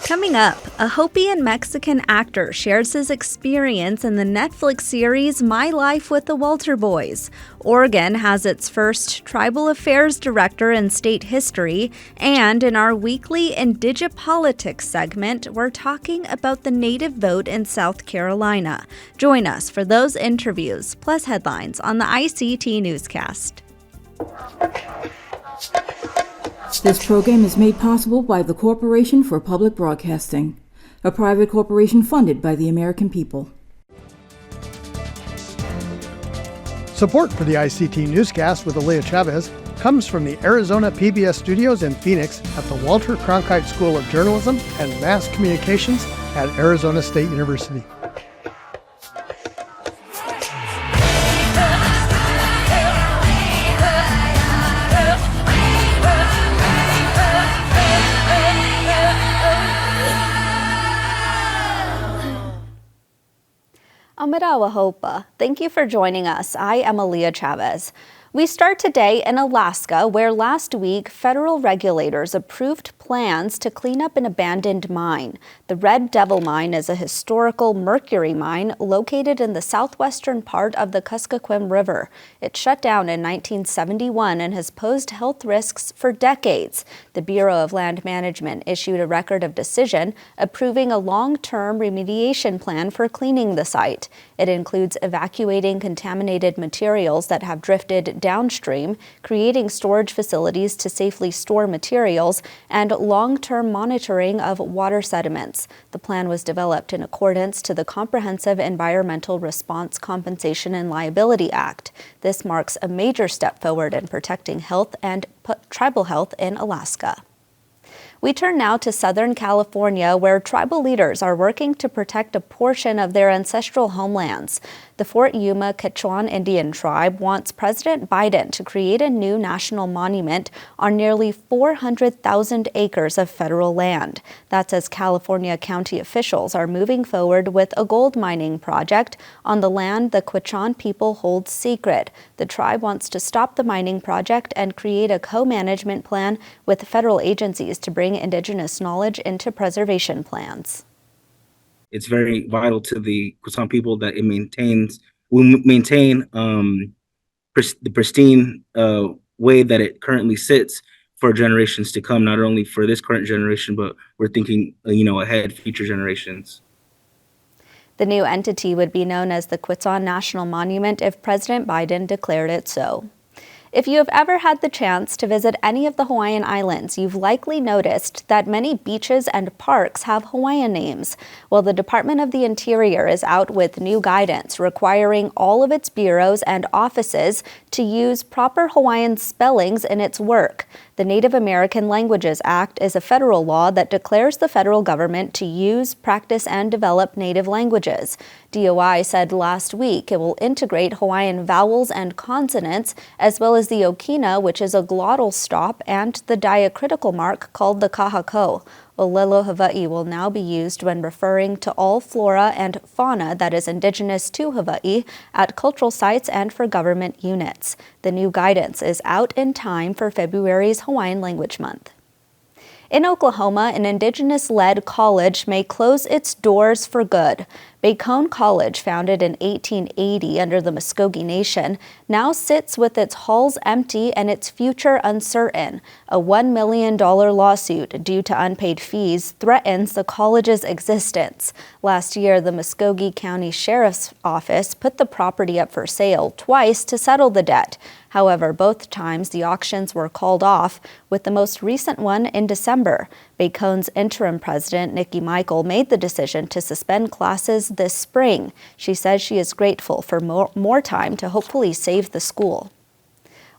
Coming up, a Hopi and Mexican actor shares his experience in the Netflix series My Life with the Walter Boys. Oregon has its first tribal affairs director in state history, and in our weekly IndigiPolitics segment, we're talking about the native vote in South Carolina. Join us for those interviews, plus headlines on the ICT Newscast. This program is made possible by the Corporation for Public Broadcasting, a private corporation funded by the American people. Support for the ICT Newscast with Aaliyah Chavez comes from the Arizona PBS studios in Phoenix at the Walter Cronkite School of Journalism and Mass Communications at Arizona State University. Amarawa Hopa. Thank you for joining us. I am Aaliyah Chavez. We start today in Alaska, where last week federal regulators approved plans to clean up an abandoned mine. The Red Devil Mine is a historical mercury mine located in the southwestern part of the Kuskokwim River. It shut down in 1971 and has posed health risks for decades. The Bureau of Land Management issued a record of decision approving a long-term remediation plan for cleaning the site. It includes evacuating contaminated materials that have drifted downstream, creating storage facilities to safely store materials, and long-term monitoring of water sediments. The plan was developed in accordance to the Comprehensive Environmental Response Compensation and Liability Act. This marks a major step forward in protecting health and tribal health in Alaska. We turn now to Southern California, where tribal leaders are working to protect a portion of their ancestral homelands. The Fort Yuma Quechuan Indian tribe wants President Biden to create a new national monument on nearly 400,000 acres of federal land. That's as California county officials are moving forward with a gold mining project on the land the Quechuan people hold sacred. The tribe wants to stop the mining project and create a co-management plan with federal agencies to bring Indigenous knowledge into preservation plans. It's very vital to the Quechuan people that it will maintain the pristine way that it currently sits for generations to come, not only for this current generation, but we're thinking, ahead, future generations. The new entity would be known as the Quechuan National Monument if President Biden declared it so. If you have ever had the chance to visit any of the Hawaiian Islands, you've likely noticed that many beaches and parks have Hawaiian names. Well, the Department of the Interior is out with new guidance requiring all of its bureaus and offices to use proper Hawaiian spellings in its work. The Native American Languages Act is a federal law that declares the federal government to use, practice, and develop native languages. DOI said last week it will integrate Hawaiian vowels and consonants, as well as the okina, which is a glottal stop, and the diacritical mark called the kahako. Olelo Hawaii will now be used when referring to all flora and fauna that is indigenous to Hawaii at cultural sites and for government units. The new guidance is out in time for February's Hawaiian Language Month. In Oklahoma, an Indigenous-led college may close its doors for good. Bacone College, founded in 1880 under the Muskogee Nation, now sits with its halls empty and its future uncertain. A $1 million lawsuit due to unpaid fees threatens the college's existence. Last year, the Muskogee County Sheriff's Office put the property up for sale twice to settle the debt. However, both times the auctions were called off, with the most recent one in December. Bacone's interim president, Nikki Michael, made the decision to suspend classes this spring. She says she is grateful for more time to hopefully save the school.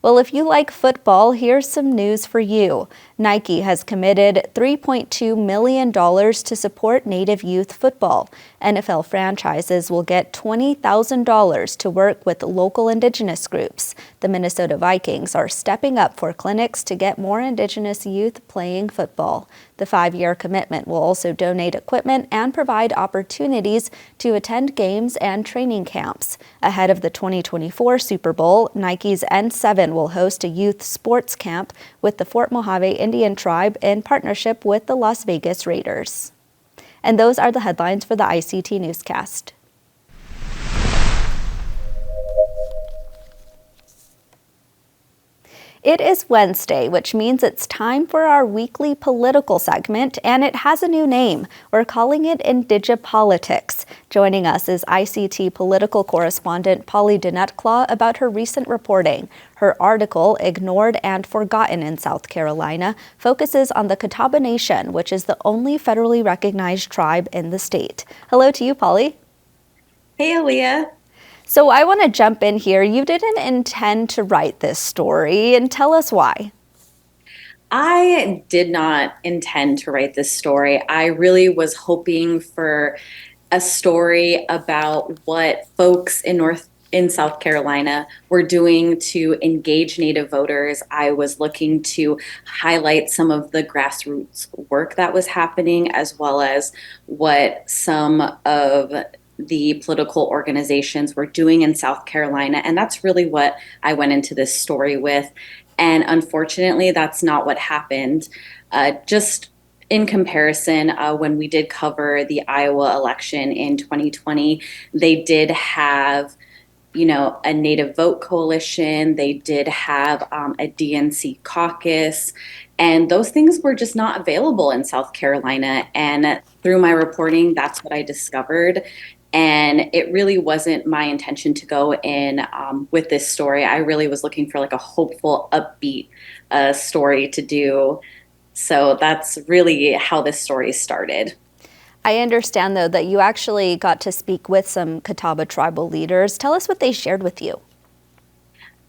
Well, if you like football, here's some news for you. Nike has committed $3.2 million to support Native youth football. NFL franchises will get $20,000 to work with local Indigenous groups. The Minnesota Vikings are stepping up for clinics to get more Indigenous youth playing football. The 5-year commitment will also donate equipment and provide opportunities to attend games and training camps. Ahead of the 2024 Super Bowl, Nike's N7 Nation will host a youth sports camp with the Fort Mojave Indian Tribe in partnership with the Las Vegas Raiders. And those are the headlines for the ICT Newscast. It is Wednesday, which means it's time for our weekly political segment, and it has a new name. We're calling it IndigiPolitics. Joining us is ICT political correspondent Pauly Denetclaw about her recent reporting. Her article, Ignored and Forgotten in South Carolina, focuses on the Catawba Nation, which is the only federally recognized tribe in the state. Hello to you, Pauly. Hey, Aaliyah. So I want to jump in here. You didn't intend to write this story, and tell us why. I did not intend to write this story. I really was hoping for a story about what folks in South Carolina were doing to engage Native voters. I was looking to highlight some of the grassroots work that was happening, as well as what some of the political organizations were doing in South Carolina. And that's really what I went into this story with. And unfortunately, that's not what happened. Just in comparison, when we did cover the Iowa election in 2020, they did have a Native Vote Coalition. They did have a DNC caucus, and those things were just not available in South Carolina. And through my reporting, that's what I discovered. And it really wasn't my intention to go in with this story. I really was looking for like a hopeful, upbeat story to do. So that's really how this story started. I understand, though, that you actually got to speak with some Catawba tribal leaders. Tell us what they shared with you.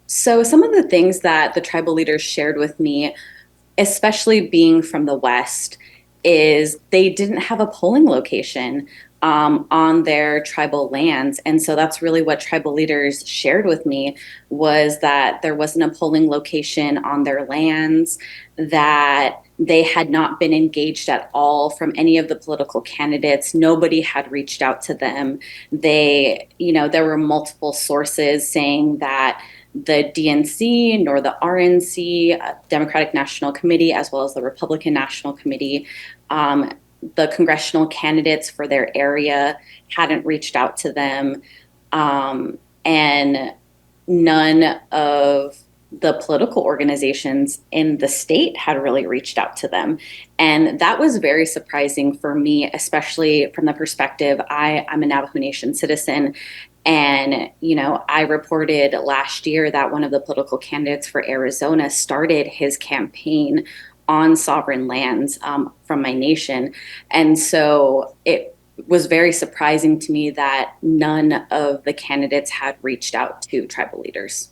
So some of the things that the tribal leaders shared with me, especially being from the West, is they didn't have a polling location on their tribal lands. And so that's really what tribal leaders shared with me, was that there wasn't a polling location on their lands, that they had not been engaged at all from any of the political candidates. Nobody had reached out to them. There were multiple sources saying that the DNC nor the RNC, Democratic National Committee, as well as the Republican National Committee, the congressional candidates for their area hadn't reached out to them, and none of the political organizations in the state had really reached out to them. And that was very surprising for me, especially from the perspective, I'm a Navajo Nation citizen. And, I reported last year that one of the political candidates for Arizona started his campaign on sovereign lands from my nation. And so it was very surprising to me that none of the candidates had reached out to tribal leaders.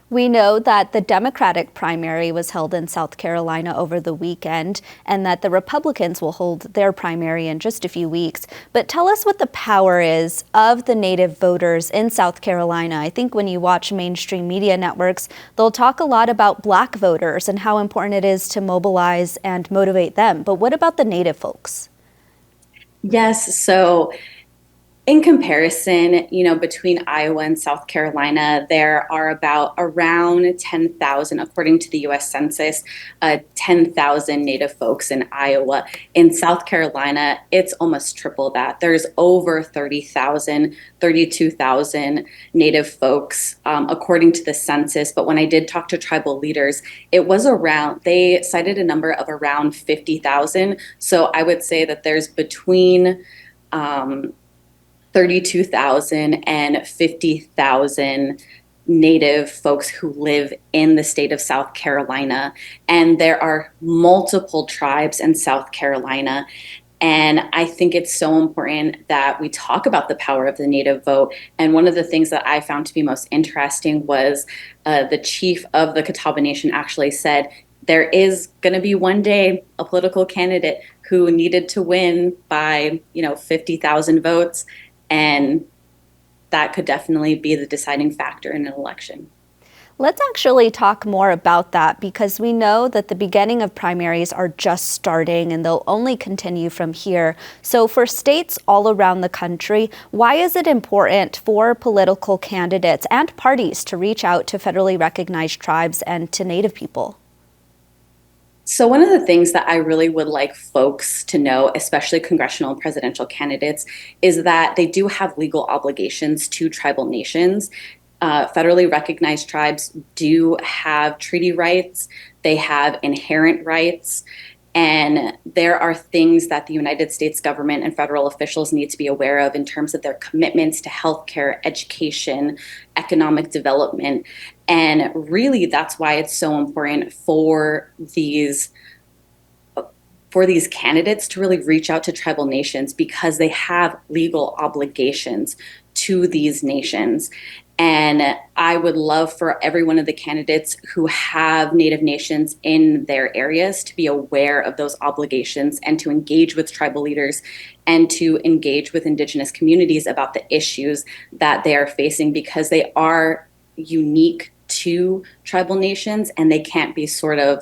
We know that the Democratic primary was held in South Carolina over the weekend, and that the Republicans will hold their primary in just a few weeks. But tell us what the power is of the Native voters in South Carolina. I think when you watch mainstream media networks, they'll talk a lot about Black voters and how important it is to mobilize and motivate them. But what about the Native folks? Yes, so in comparison, between Iowa and South Carolina, there are around 10,000, according to the U.S. Census, 10,000 Native folks in Iowa. In South Carolina, it's almost triple that. There's over 30,000, 32,000 Native folks, according to the census. But when I did talk to tribal leaders, they cited a number of around 50,000. So I would say that there's between 32,000 and 50,000 Native folks who live in the state of South Carolina. And there are multiple tribes in South Carolina. And I think it's so important that we talk about the power of the Native vote. And one of the things that I found to be most interesting was the chief of the Catawba Nation actually said, there is going to be one day a political candidate who needed to win by, 50,000 votes. And that could definitely be the deciding factor in an election. Let's actually talk more about that, because we know that the beginning of primaries are just starting and they'll only continue from here. So for states all around the country, why is it important for political candidates and parties to reach out to federally recognized tribes and to Native people? So one of the things that I really would like folks to know, especially congressional and presidential candidates, is that they do have legal obligations to tribal nations. Federally recognized tribes do have treaty rights. They have inherent rights. And there are things that the United States government and federal officials need to be aware of in terms of their commitments to healthcare, education, economic development. And really, that's why it's so important for these candidates to really reach out to tribal nations, because they have legal obligations to these nations. And I would love for every one of the candidates who have Native nations in their areas to be aware of those obligations and to engage with tribal leaders and to engage with Indigenous communities about the issues that they are facing, because they are unique to tribal nations and they can't be sort of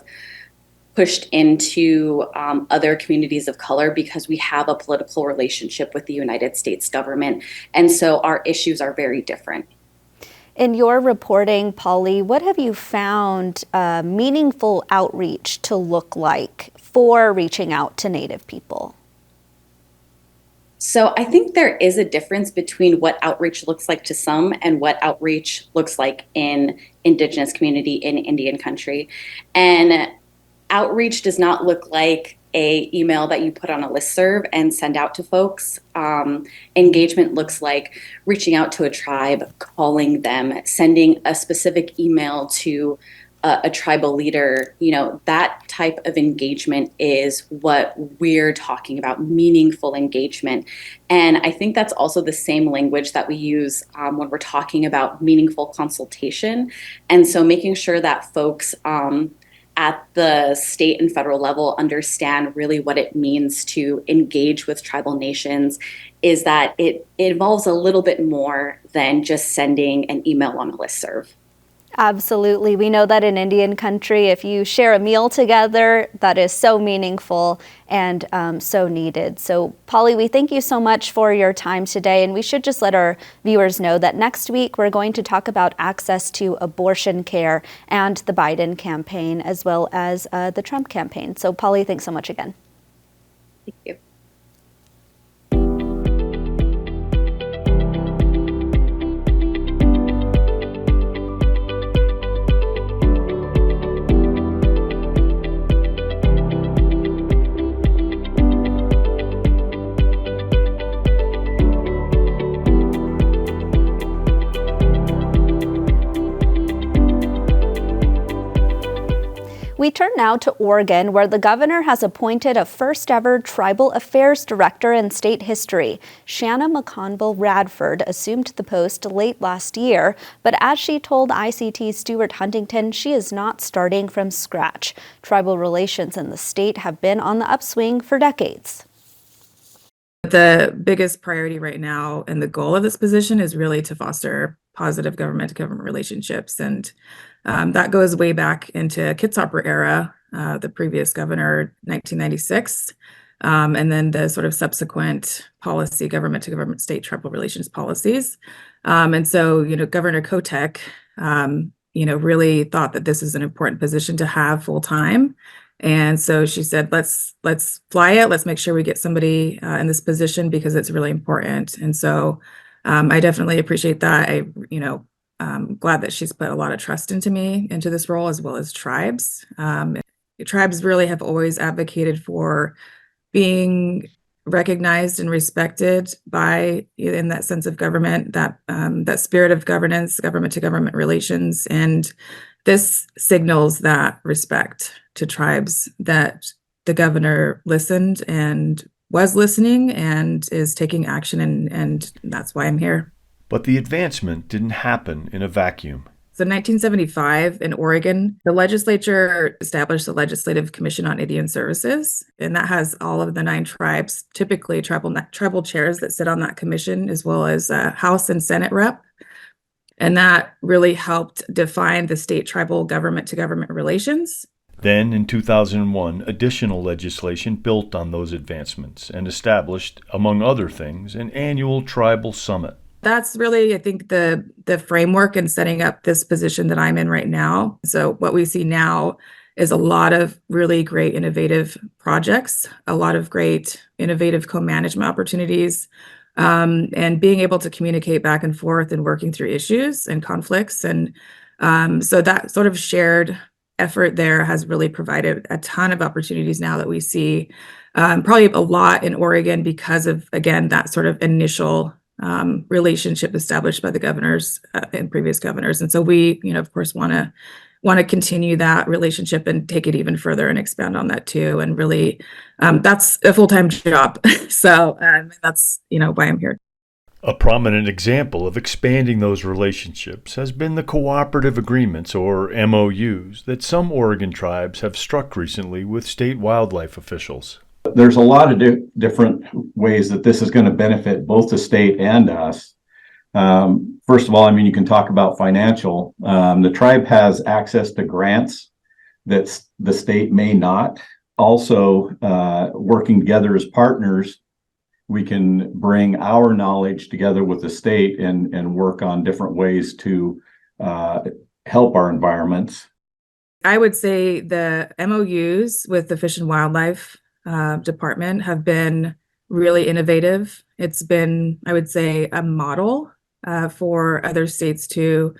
pushed into other communities of color, because we have a political relationship with the United States government. And so our issues are very different. In your reporting, Pauly, what have you found meaningful outreach to look like for reaching out to Native people? So I think there is a difference between what outreach looks like to some and what outreach looks like in Indigenous community in Indian country. And outreach does not look like a email that you put on a listserv and send out to folks. Engagement looks like reaching out to a tribe, calling them, sending a specific email to a tribal leader. You know, that type of engagement is what we're talking about, meaningful engagement. And I think that's also the same language that we use when we're talking about meaningful consultation. And so making sure that folks at the state and federal level understand really what it means to engage with tribal nations is that it involves a little bit more than just sending an email on a listserv. Absolutely. We know that in Indian country, if you share a meal together, that is so meaningful and so needed. So, Pauly, we thank you so much for your time today. And we should just let our viewers know that next week we're going to talk about access to abortion care and the Biden campaign, as well as the Trump campaign. So, Pauly, thanks so much again. Thank you. We turn now to Oregon, where the governor has appointed a first-ever tribal affairs director in state history. Shana McConville Radford assumed the post late last year, but as she told ICT's Stewart Huntington, she is not starting from scratch. Tribal relations in the state have been on the upswing for decades. The biggest priority right now and the goal of this position is really to foster positive government-to-government relationships. And that goes way back into Catawba era, the previous governor, 1996, and then the sort of subsequent policy, government-to-government state tribal relations policies. And so, Governor Kotek, really thought that this is an important position to have full time. And so she said, let's fly it. Let's make sure we get somebody in this position because it's really important. And so I definitely appreciate that. I'm glad that she's put a lot of trust into me, into this role, as well as tribes. Tribes really have always advocated for being recognized and respected by, in that sense of government, that spirit of governance, government to government relations. And this signals that respect to tribes, that the governor listened and was listening and is taking action, and that's why I'm here. But the advancement didn't happen in a vacuum. So in 1975 in Oregon, the legislature established the Legislative Commission on Indian Services, and that has all of the 9 tribes, typically tribal chairs that sit on that commission, as well as a House and Senate rep. And that really helped define the state tribal government to government relations. Then, in 2001, additional legislation built on those advancements and established, among other things, an annual tribal summit. That's really, I think, the framework in setting up this position that I'm in right now. So what we see now is a lot of really great innovative projects, a lot of great innovative co-management opportunities, and being able to communicate back and forth and working through issues and conflicts. And so that sort of shared effort there has really provided a ton of opportunities now that we see, probably a lot in Oregon because of, again, that sort of initial relationship established by the governors and previous governors. And so we, of course, want to continue that relationship and take it even further and expand on that too. And really, that's a full-time job. So that's, why I'm here. A prominent example of expanding those relationships has been the cooperative agreements, or MOUs, that some Oregon tribes have struck recently with state wildlife officials. There's a lot of different ways that this is going to benefit both the state and us. First of all, you can talk about financial. The tribe has access to grants that the state may not. Also, working together as partners, we can bring our knowledge together with the state and work on different ways to help our environments. I would say the MOUs with the Fish and Wildlife Department have been really innovative. It's been, I would say, a model for other states to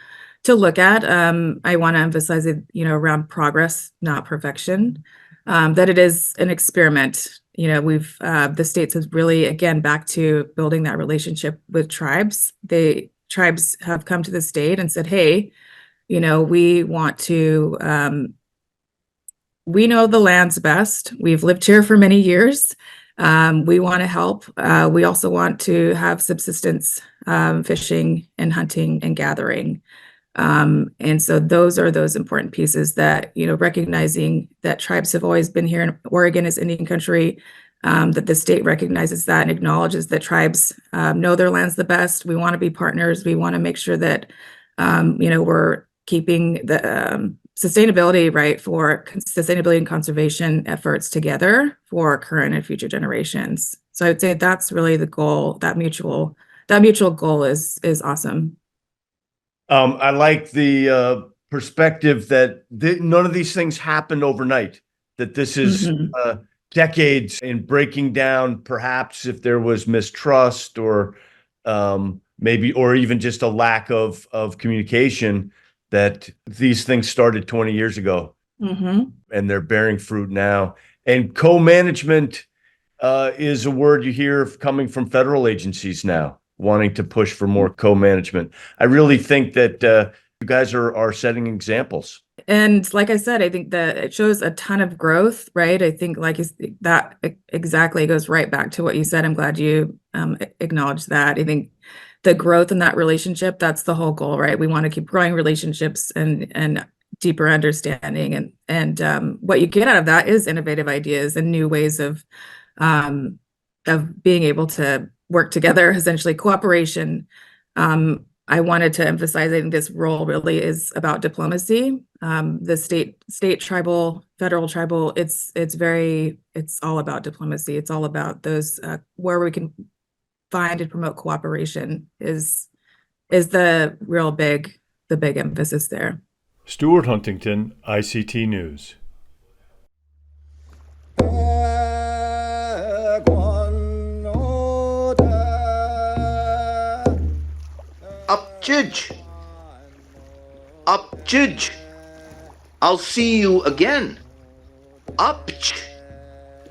look at. I want to emphasize it, around progress, not perfection. That it is an experiment. We've the states has really, again, back to building that relationship with tribes. Tribes have come to the state and said, "Hey, we want to." We know the land's best. We've lived here for many years. We want to help. We also want to have subsistence fishing and hunting and gathering. And so those are those important pieces that, recognizing that tribes have always been here in Oregon as Indian country, that the state recognizes that and acknowledges that tribes know their lands the best. We want to be partners. We want to make sure that, we're keeping the sustainability, right, for sustainability and conservation efforts together for current and future generations. So I would say that's really the goal. That mutual goal is awesome. I like the perspective that none of these things happened overnight, that this is decades in breaking down, perhaps if there was mistrust or maybe, or even just a lack of communication, that these things started 20 years ago and they're bearing fruit now. And co-management is a word you hear coming from federal agencies now, wanting to push for more co-management. I really think that you guys are setting examples. And like I said, I think that it shows a ton of growth, right? I think that exactly goes right back to what you said. I'm glad you acknowledged that. I think the growth in that relationship, that's the whole goal, right? We want to keep growing relationships and deeper understanding. And what you get out of that is innovative ideas and new ways of being able to work together, essentially cooperation. I wanted to emphasize, I think this role really is about diplomacy. The state, tribal, federal, tribal, it's all about diplomacy. It's all about those where we can find and promote cooperation is the big emphasis there. Stewart Huntington, ICT News. Upjudge. Upjudge. I'll see you again. Upj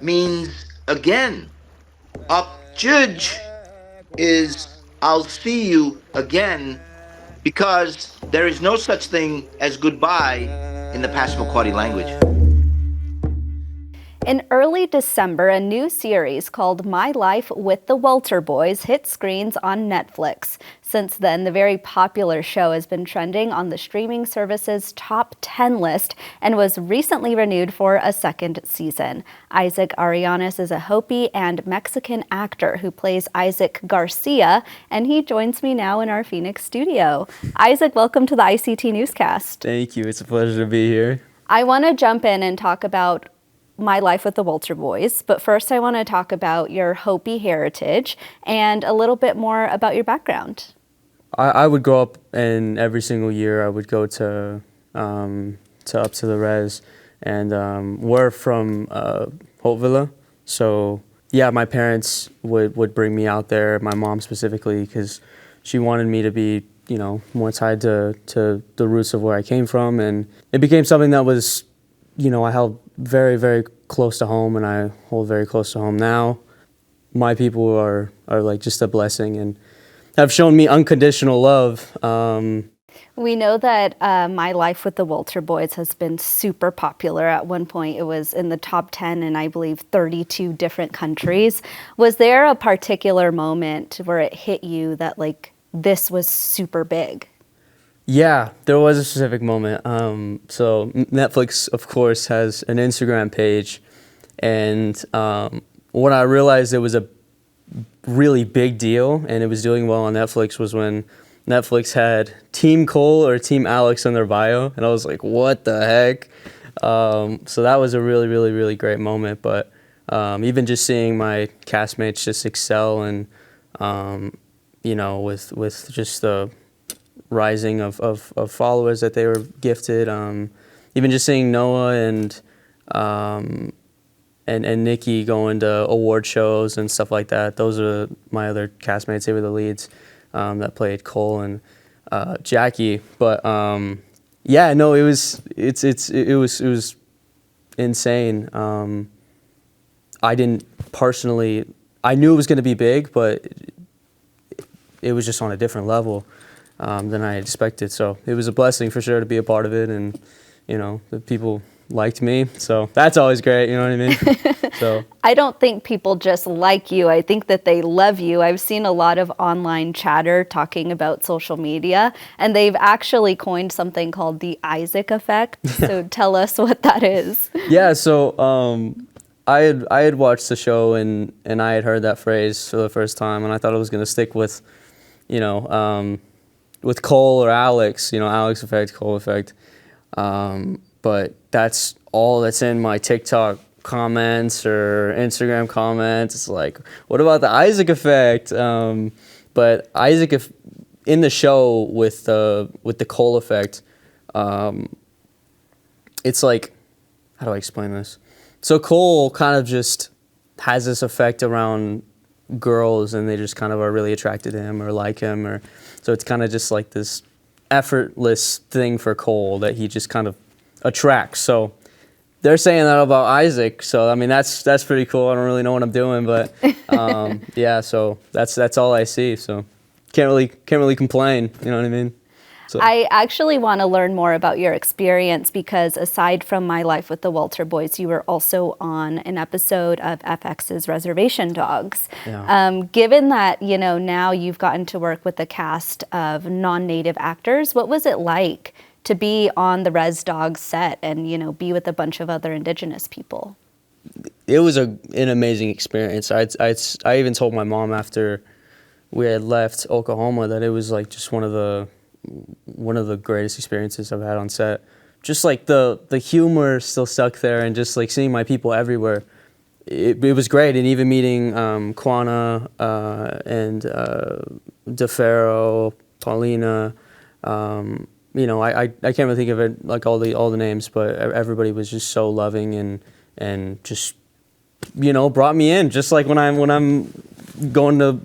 means again. Upjudge is I'll see you again, because there is no such thing as goodbye in the Passamaquoddy language. In early December, a new series called My Life with the Walter Boys hit screens on Netflix. Since then, the very popular show has been trending on the streaming service's top 10 list and was recently renewed for a second season. Isaac Arellanes is a Hopi and Mexican actor who plays Isaac Garcia, and he joins me now in our Phoenix studio. Isaac, welcome to the ICT Newscast. Thank you. It's a pleasure to be here. I want to jump in and talk about My Life with the Walter Boys, but first I want to talk about your Hopi heritage and a little bit more about your background. I would grow up, and every single year I would go to up to the res, and we're from Hopevilla, so yeah, my parents would bring me out there, my mom specifically, because she wanted me to be, you know, more tied to the roots of where I came from, and it became something that was, you know, I held very, very close to home, and I hold very close to home now. My people are like just a blessing and have shown me unconditional love. We know that My Life with the Walter Boys has been super popular. At one point, it was in the top 10 in, I believe, 32 different countries. Was there a particular moment where it hit you that, like, this was super big? Yeah, there was a specific moment. So Netflix, of course, has an Instagram page, and when I realized it was a really big deal and it was doing well on Netflix was when Netflix had Team Cole or Team Alex in their bio, and I was like, what the heck? So that was a really, really, really great moment. But even just seeing my castmates just excel, and you know, with just the rising of followers that they were gifted, even just seeing Noah and Nikki going to award shows and stuff like that. Those are my other castmates. They were the leads that played Cole and Jackie. But yeah, no, it was insane. I didn't personally. I knew it was going to be big, but it was just on a different level than I expected. So it was a blessing for sure to be a part of it, and you know, the people liked me, so that's always great, you know what I mean? So I don't think people just like you. I think that they love you. I've seen a lot of online chatter talking about social media, and they've actually coined something called the Isaac effect. So tell us what that is. Yeah, so I had watched the show, and I had heard that phrase for the first time, and I thought it was going to stick with, you know, with Cole or Alex, you know, Alex effect, Cole effect. But that's all that's in my TikTok comments or Instagram comments. It's like, what about the Isaac effect? But Isaac, in the show with the Cole effect, it's like, how do I explain this? So Cole kind of just has this effect around girls, and they just kind of are really attracted to him or like him, or so it's kind of just like this effortless thing for Cole that he just kind of attracts. So they're saying that about Isaac. So I mean, that's pretty cool. I don't really know what I'm doing, but yeah. So that's all I see. So can't really complain. You know what I mean? So I actually want to learn more about your experience, because aside from My Life with the Walter Boys, you were also on an episode of FX's Reservation Dogs. Yeah. Given that, you know, now you've gotten to work with a cast of non-native actors, what was it like to be on the Res Dogs set and, you know, be with a bunch of other Indigenous people? It was an amazing experience. I even told my mom after we had left Oklahoma that it was like just one of the greatest experiences I've had on set. Just like the humor still stuck there, and just like seeing my people everywhere. It was great, and even meeting Quana and DeFaro, Paulina. You know, I can't really think of it like all the names, but everybody was just so loving and just, you know, brought me in. Just like when I'm going to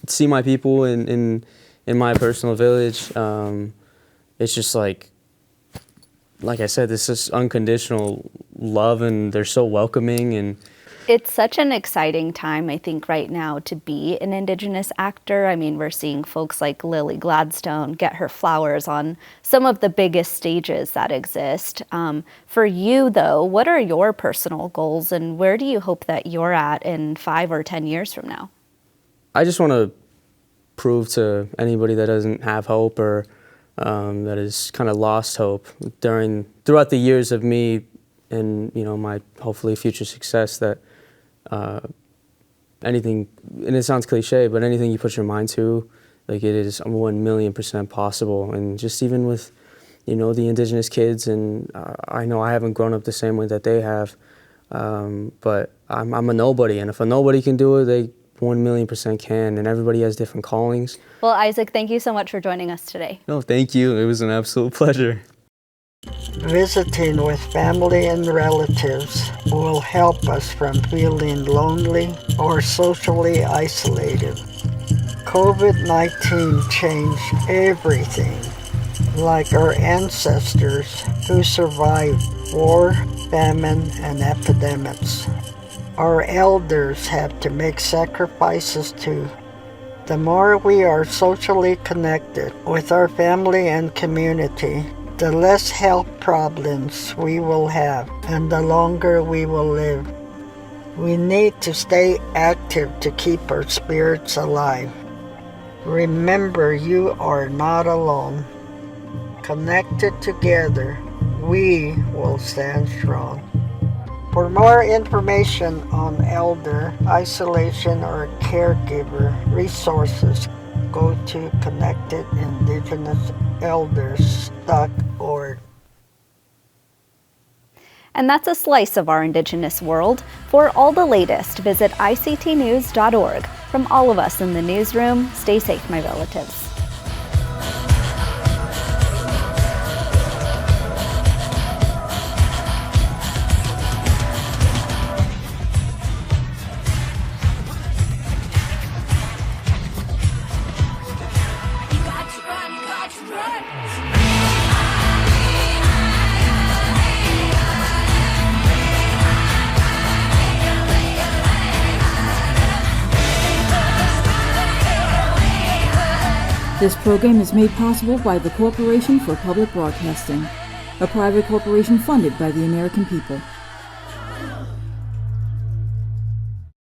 see my people in my personal village, it's just like I said, this is unconditional love, and they're so welcoming, and It's such an exciting time, I think, right now to be an Indigenous actor. I mean, we're seeing folks like Lily Gladstone get her flowers on some of the biggest stages that exist. For you, though, what are your personal goals and where do you hope that you're at in 5 or 10 years from now? I just want to prove to anybody that doesn't have hope or that has kind of lost hope throughout the years of me and, you know, my hopefully future success that anything, and it sounds cliche, but anything you put your mind to, like, it is 1,000,000% possible. And just even with, you know, the Indigenous kids, and I know I haven't grown up the same way that they have, but I'm a nobody, and if a nobody can do it, they 1,000,000% can, and everybody has different callings. Well, Isaac, thank you so much for joining us today. No, thank you. It was an absolute pleasure. Visiting with family and relatives will help us from feeling lonely or socially isolated. COVID-19 changed everything, like our ancestors who survived war, famine, and epidemics. Our elders have to make sacrifices too. The more we are socially connected with our family and community, the less health problems we will have and the longer we will live. We need to stay active to keep our spirits alive. Remember, you are not alone. Connected together, we will stand strong. For more information on elder isolation or caregiver resources, go to connectedindigenousElders.org. And that's a slice of our Indigenous world. For all the latest, visit ICTnews.org. From all of us in the newsroom, stay safe, my relatives. This program is made possible by the Corporation for Public Broadcasting, a private corporation funded by the American people.